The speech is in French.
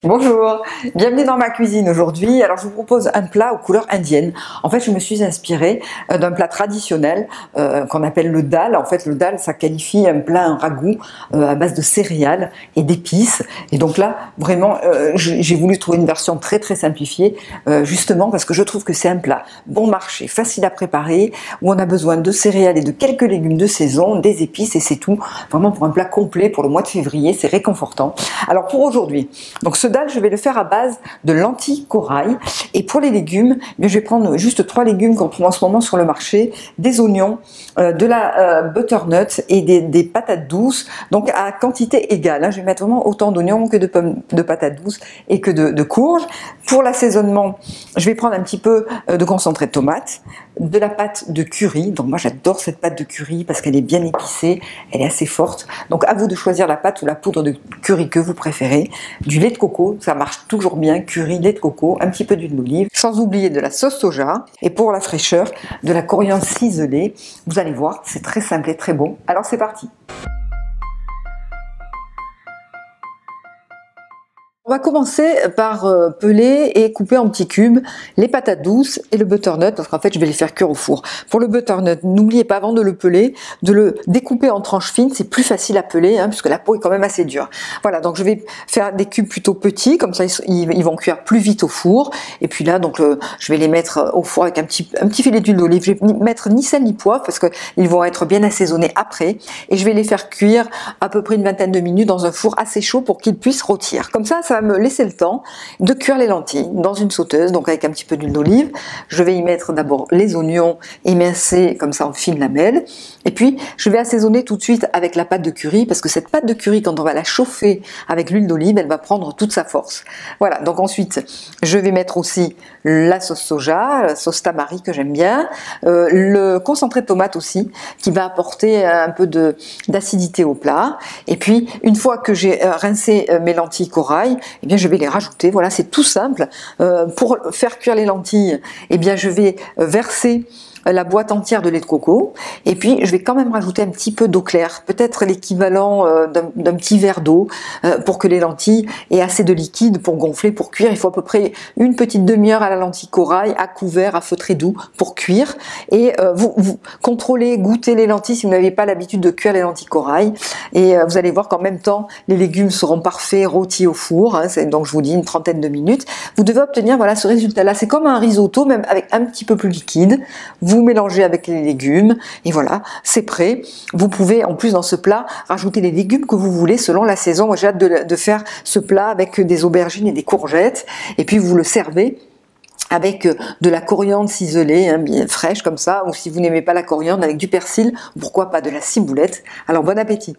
Bonjour, bienvenue dans ma cuisine aujourd'hui. Alors je vous propose un plat aux couleurs indiennes. En fait je me suis inspirée d'un plat traditionnel qu'on appelle le dal. En fait le dal ça qualifie un plat, un ragoût à base de céréales et d'épices. Et donc là vraiment j'ai voulu trouver une version très simplifiée justement parce que je trouve que c'est un plat bon marché, facile à préparer, où on a besoin de céréales et de quelques légumes de saison, des épices et c'est tout. Vraiment pour un plat complet pour le mois de février, c'est réconfortant. Alors pour aujourd'hui, donc ce dal, je vais le faire à base de lentilles corail. Et pour les légumes, je vais prendre juste 3 légumes qu'on trouve en ce moment sur le marché, des oignons, de la butternut et des patates douces, donc à quantité égale. Je vais mettre vraiment autant d'oignons que de patates douces et que de courges. Pour l'assaisonnement, je vais prendre un petit peu de concentré de tomate, de la pâte de curry. Donc moi j'adore cette pâte de curry parce qu'elle est bien épicée, elle est assez forte. Donc à vous de choisir la pâte ou la poudre de curry que vous préférez. Du lait de coco, ça marche toujours bien, curry, lait de coco, un petit peu d'huile d'olive, sans oublier de la sauce soja. Et pour la fraîcheur, de la coriandre ciselée. Vous allez voir, c'est très simple et très bon. Alors c'est parti. On va commencer par peler et couper en petits cubes les patates douces et le butternut, parce qu'en fait je vais les faire cuire au four. Pour le butternut, n'oubliez pas avant de le peler, de le découper en tranches fines, c'est plus facile à peler, puisque la peau est quand même assez dure. Voilà, donc je vais faire des cubes plutôt petits, comme ça ils vont cuire plus vite au four. Et puis là, donc je vais les mettre au four avec un petit filet d'huile d'olive. Je vais mettre ni sel ni poivre, parce qu'ils vont être bien assaisonnés après. Et je vais les faire cuire à peu près une vingtaine de minutes dans un four assez chaud pour qu'ils puissent rôtir. Comme ça va me laisser le temps de cuire les lentilles dans une sauteuse, donc avec un petit peu d'huile d'olive. Je vais y mettre d'abord les oignons émincés comme ça en fines lamelles, et puis je vais assaisonner tout de suite avec la pâte de curry, parce que cette pâte de curry, quand on va la chauffer avec l'huile d'olive, elle va prendre toute sa force. Voilà, donc ensuite je vais mettre aussi la sauce soja, la sauce tamari que j'aime bien, le concentré de tomate aussi, qui va apporter un peu d'acidité au plat. Et puis une fois que j'ai rincé mes lentilles corail, eh bien je vais les rajouter. Voilà, c'est tout simple. Pour faire cuire les lentilles, eh bien je vais verser la boîte entière de lait de coco, et puis je vais quand même rajouter un petit peu d'eau claire, peut-être l'équivalent d'un petit verre d'eau, pour que les lentilles aient assez de liquide pour gonfler, pour cuire. Il faut à peu près une petite demi-heure à la lentille corail, à couvert, à feu très doux, pour cuire. Et vous contrôlez, goûtez les lentilles si vous n'avez pas l'habitude de cuire les lentilles corail, et vous allez voir qu'en même temps les légumes seront parfaits, rôtis au four, donc je vous dis une trentaine de minutes. Vous devez obtenir voilà ce résultat là, c'est comme un risotto, même avec un petit peu plus liquide. Vous mélangez avec les légumes et voilà, c'est prêt. Vous pouvez en plus dans ce plat rajouter les légumes que vous voulez selon la saison. Moi j'ai hâte de faire ce plat avec des aubergines et des courgettes, et puis vous le servez avec de la coriandre ciselée, bien fraîche comme ça, ou si vous n'aimez pas la coriandre, avec du persil, pourquoi pas de la ciboulette. Alors bon appétit!